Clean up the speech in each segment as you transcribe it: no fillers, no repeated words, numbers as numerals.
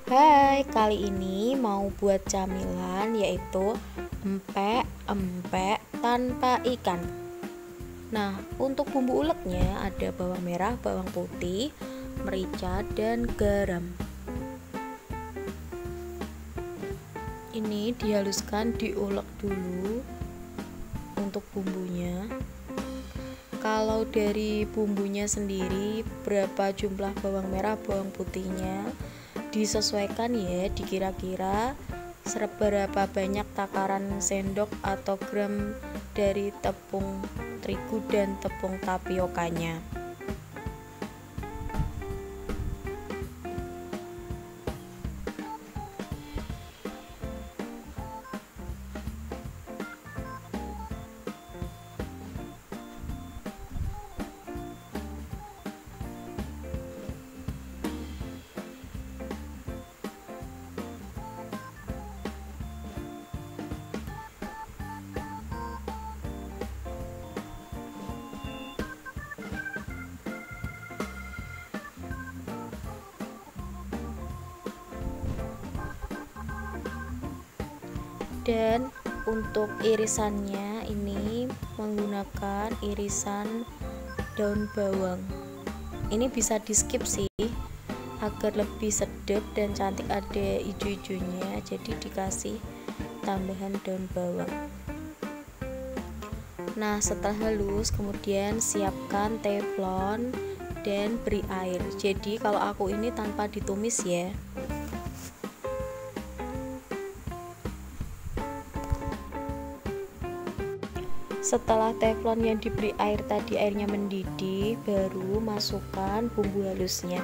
Hai, kali ini mau buat camilan yaitu empek-empek tanpa ikan. Nah, untuk bumbu uleknya ada bawang merah, bawang putih, merica, dan garam. Ini dihaluskan, diulek dulu untuk bumbunya. Kalau dari bumbunya sendiri, berapa jumlah bawang merah, bawang putihnya disesuaikan ya, dikira-kira seberapa banyak takaran sendok atau gram dari tepung terigu dan tepung tapiokanya. Dan untuk irisannya ini menggunakan irisan daun bawang. Ini bisa di skip sih agar lebih sedap dan cantik, ada ijo-ijonya, jadi dikasih tambahan daun bawang. Nah, setelah halus kemudian siapkan teflon dan beri air. Jadi kalau aku ini tanpa ditumis ya. Setelah teflon yang diberi air tadi airnya mendidih, baru masukkan bumbu halusnya.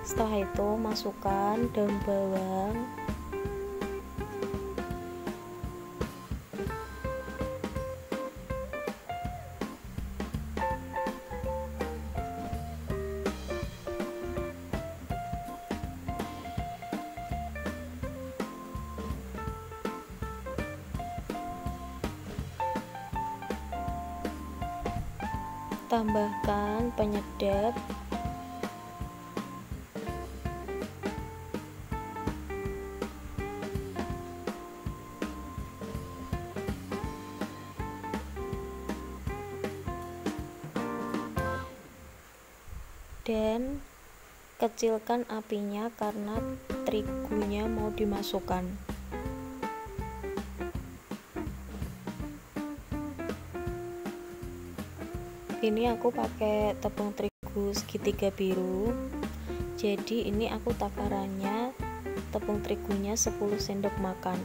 Setelah itu masukkan daun bawang, tambahkan penyedap, dan kecilkan apinya karena terigunya mau dimasukkan. Ini aku pakai tepung terigu segitiga biru, jadi ini aku takarannya tepung terigunya 10 sendok makan.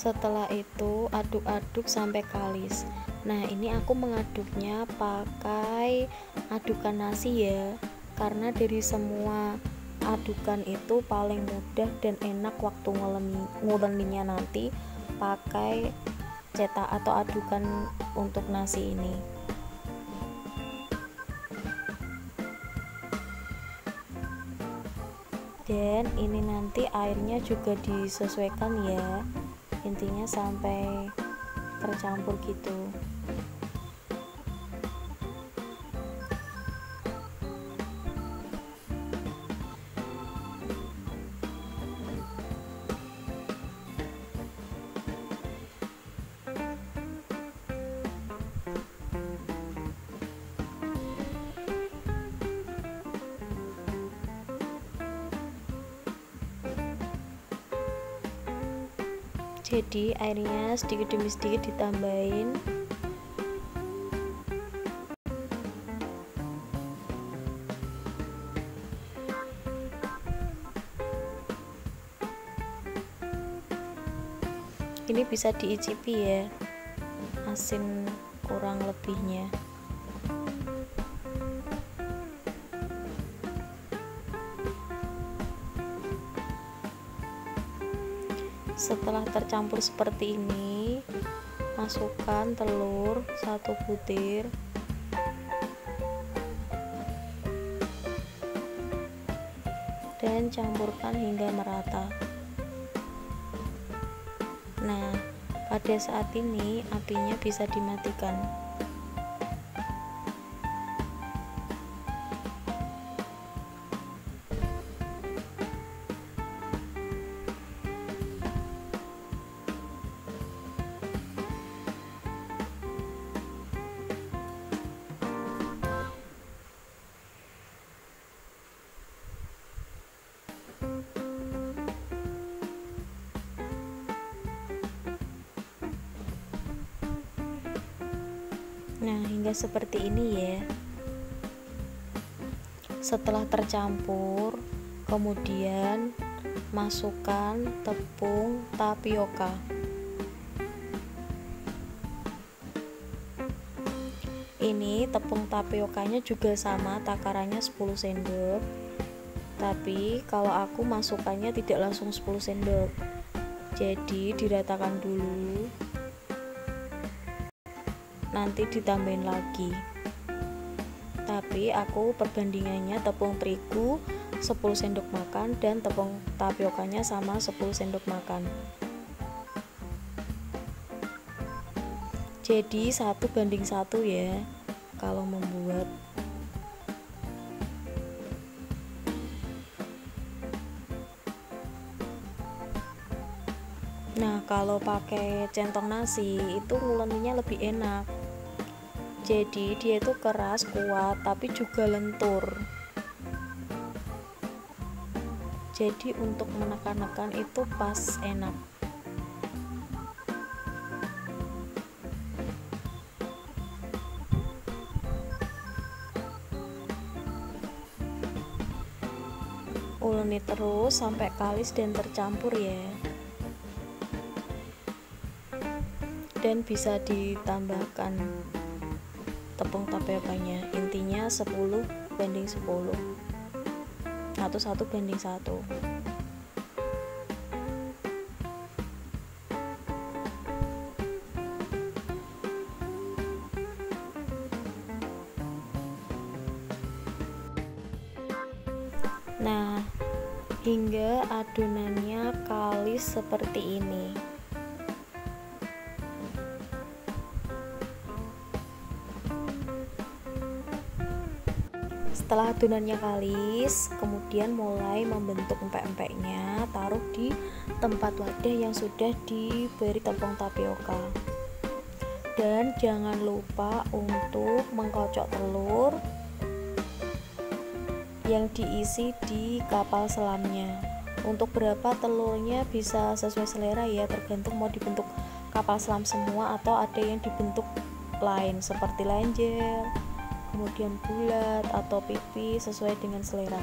Setelah itu aduk-aduk sampai kalis. Nah, ini aku mengaduknya pakai adukan nasi ya, karena dari semua adukan itu paling mudah dan enak waktu nguleninya nanti pakai cetak atau adukan untuk nasi ini. Dan ini nanti airnya juga disesuaikan ya, intinya sampai tercampur gitu. Jadi airnya sedikit demi sedikit ditambahin. ini bisa diicipi ya, asin kurang lebihnya. Setelah tercampur seperti ini, masukkan telur 1 butir, dan campurkan hingga merata. Nah, pada saat ini apinya bisa dimatikan. Nah, hingga seperti ini ya. Setelah tercampur, kemudian masukkan tepung tapioka. Ini tepung tapiokanya juga sama, takarannya 10 sendok. Tapi kalau aku masukannya tidak langsung 10 sendok. Jadi diratakan dulu, nanti ditambahin lagi. Tapi aku perbandingannya tepung terigu 10 sendok makan dan tepung tapiokanya sama 10 sendok makan. Jadi 1:1 ya kalau membuat. Nah, kalau pakai centong nasi itu nguleninya lebih enak. Jadi dia itu keras, kuat, tapi juga lentur. Jadi untuk menekan-nekan itu pas enak. Uleni terus sampai kalis dan tercampur ya. Dan bisa ditambahkan tepung tapiokanya, intinya 10:10 atau 1:1. Nah, hingga adonannya kalis seperti ini. Setelah adonannya kalis, kemudian mulai membentuk empek-empeknya, taruh di tempat wadah yang sudah diberi tepung tapioka. Dan jangan lupa untuk mengkocok telur yang diisi di kapal selamnya. Untuk berapa telurnya bisa sesuai selera ya, tergantung mau dibentuk kapal selam semua atau ada yang dibentuk lain seperti lenjer, kemudian bulat atau pipih, sesuai dengan selera.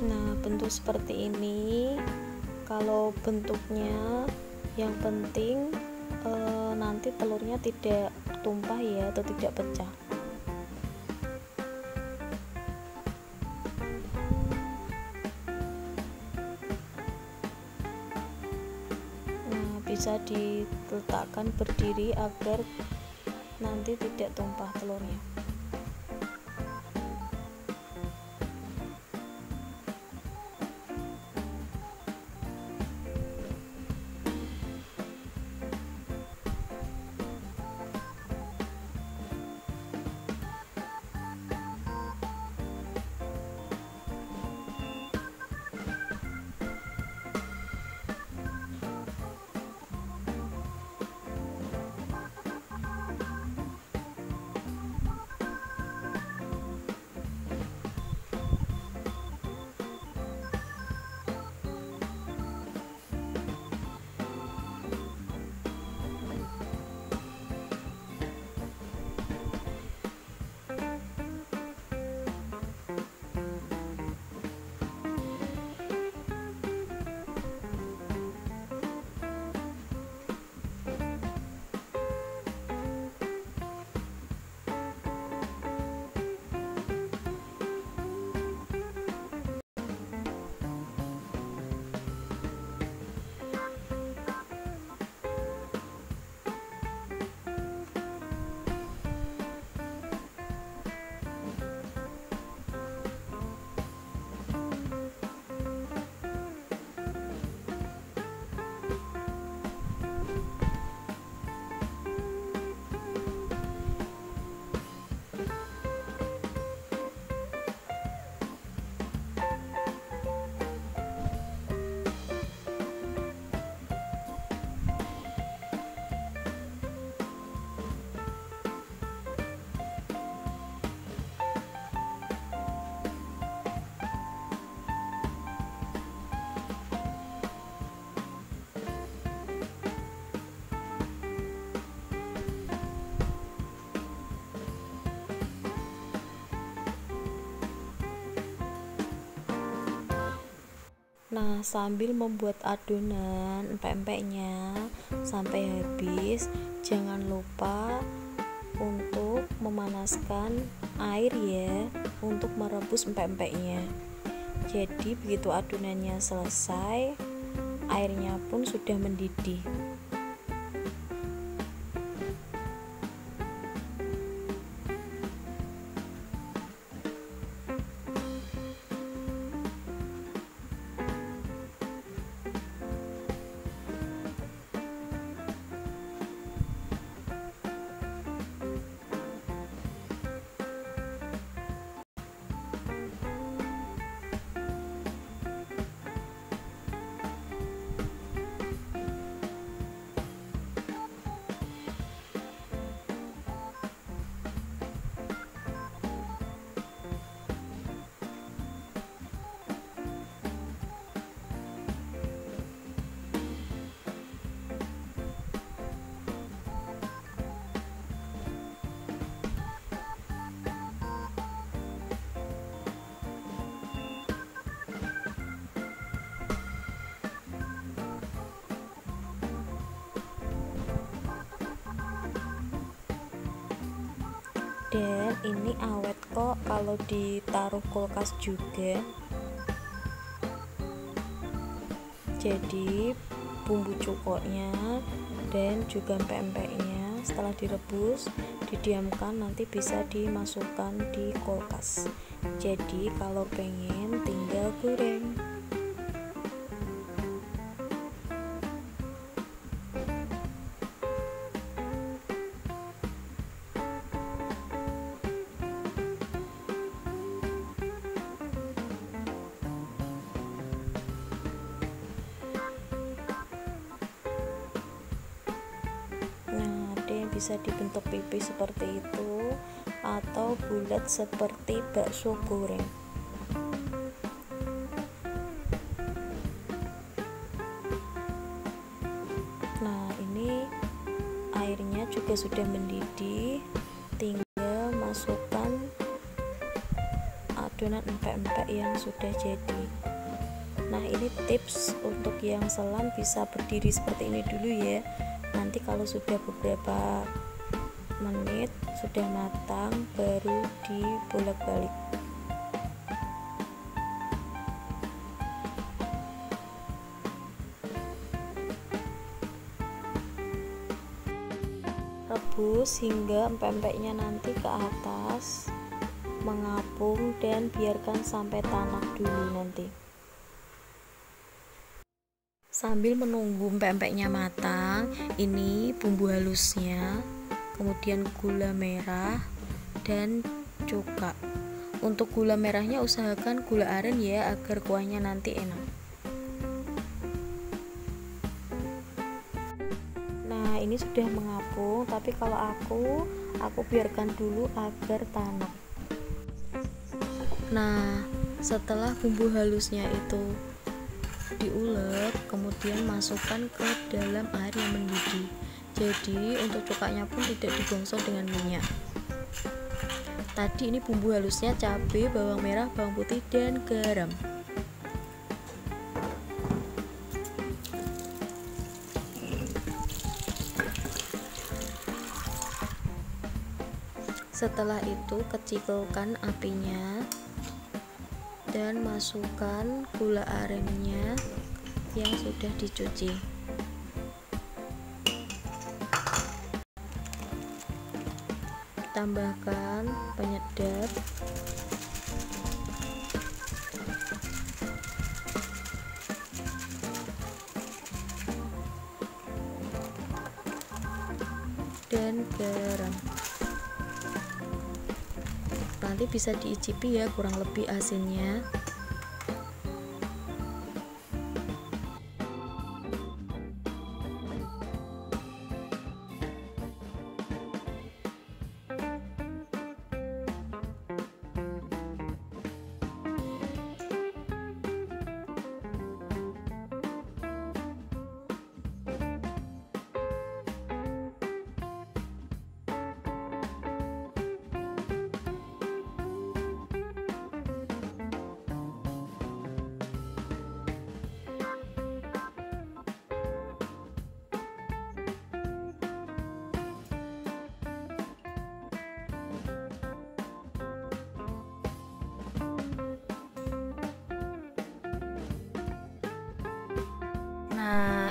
Nah, bentuk seperti ini. Kalau bentuknya yang penting nanti telurnya tidak tumpah ya, atau tidak pecah. Nah, bisa diletakkan berdiri agar nanti tidak tumpah telurnya. Nah, sambil membuat adonan empek-empeknya sampai habis, jangan lupa untuk memanaskan air ya, untuk merebus empek-empeknya. Jadi begitu adonannya selesai, airnya pun sudah mendidih. Dan ini awet kok kalau ditaruh kulkas juga. Jadi bumbu cukoknya dan juga empek-empeknya setelah direbus didiamkan, nanti bisa dimasukkan di kulkas. Jadi kalau pengen tinggal goreng. Bisa dibentuk pipih seperti itu atau bulat seperti bakso goreng. Nah, ini airnya juga sudah mendidih, tinggal masukkan adonan empek-empek yang sudah jadi. Nah, ini tips untuk yang selam bisa berdiri seperti ini dulu ya. Nanti kalau sudah beberapa menit sudah matang, baru dibolak-balik. Rebus hingga empek-empeknya nanti ke atas mengapung dan biarkan sampai tanak dulu nanti. Sambil menunggu empek-empeknya matang, ini bumbu halusnya, kemudian gula merah dan cuka. Untuk gula merahnya usahakan gula aren ya, agar kuahnya nanti enak. Nah, ini sudah mengapung, tapi kalau aku biarkan dulu agar tanak. Nah, setelah bumbu halusnya itu diulek, kemudian masukkan ke dalam air yang mendidih. Jadi untuk cukanya pun tidak digongsong dengan minyak. Tadi ini bumbu halusnya cabai, bawang merah, bawang putih, dan garam. Setelah itu kecilkan apinya dan masukkan gula arennya yang sudah dicuci. Tambahkan penyedap, dan garam. Nanti bisa diicipi ya kurang lebih asinnya.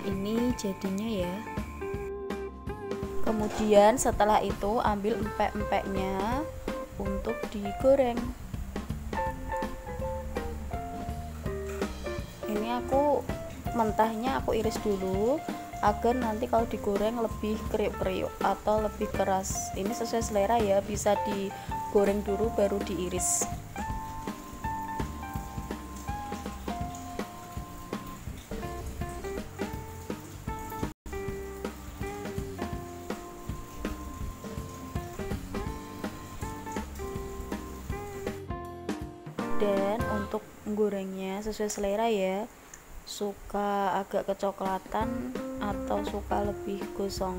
ini jadinya ya. Kemudian setelah itu ambil empek-empeknya untuk digoreng. Ini aku mentahnya aku iris dulu agar nanti kalau digoreng lebih kriuk-kriuk atau lebih keras. Ini sesuai selera ya, bisa digoreng dulu baru diiris. Dan untuk menggorengnya sesuai selera ya, suka agak kecoklatan atau suka lebih gosong.